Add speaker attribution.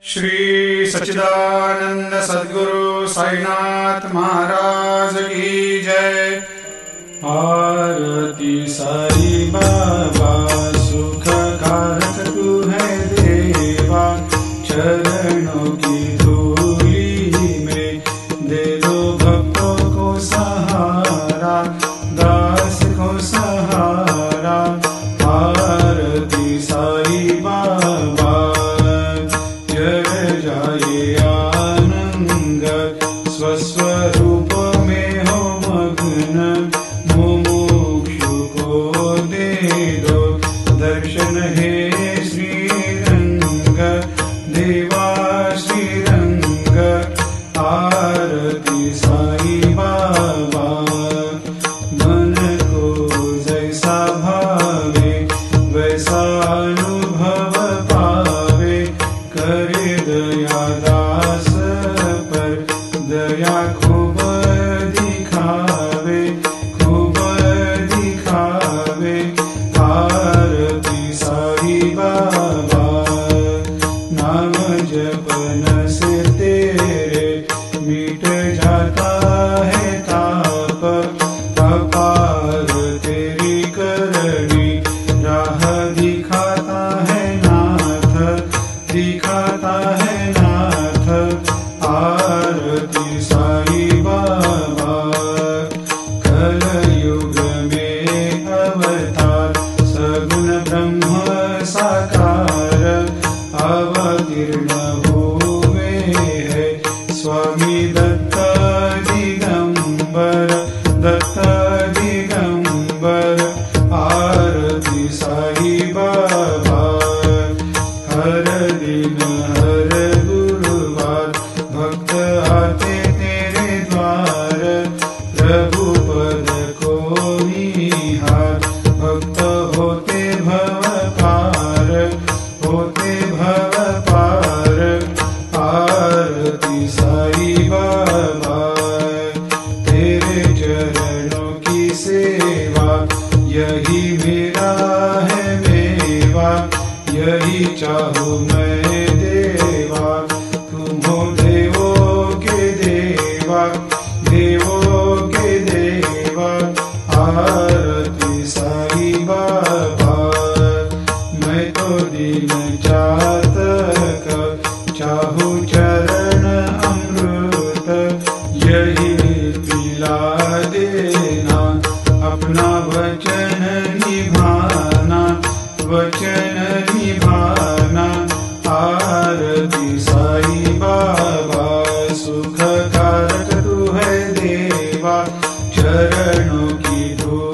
Speaker 1: श्री सच्चिदानंद सद्गुरु साईनाथ महाराज की जय। आरती साई बाबा सुख कारक तू है देवा, चरणों की धूली में दे दो भक्तों को सहारा, दास को सहारा। आरती साई बाबा जय जाए आनंद, स्वस्वरूप में हो मग्न, मुमुक्षु को दे दो दर्शन हे श्रीरंग, देवा श्रीरंग। आरती साई बाबा मन को जैसा भावे वैसा अनुभव पावे, करे दया दास पर दया खूब दिखावे, खूब दिखावे। आरती साई बाबा नाम जपन से तेरे मिट जाता है ताप, अपार तेरी करनी राह दिखाता है नाथ, दिखाता है नाथ। आरती साई बाबा कलयुग में अवतार, सगुण ब्रह्म साकार अवतीर्ण हुए है स्वामी दत्त दिगंबर, दत्त दिगंबर। आरती साई बाबा हर दिन हर गुरुवार भक्त आते तेरे द्वार, प्रभु पद को निहार, भक्त होते भव पार, होते भव पार। आरती साई बाबा तेरे चरणों की सेवा, यही मेरा है मेवा, यही चाहूँ मैं देवा। तुम हो देवों के देवा, देवों के देवा। आरती साई बाबा मैं तो दिन चातक, चाहूँ चरण अमृत, यही पिला देना, अपना वचन निभाना, वचन निभाना। आरती साई बाबा सुख कारक तू है देवा, चरणों की धूल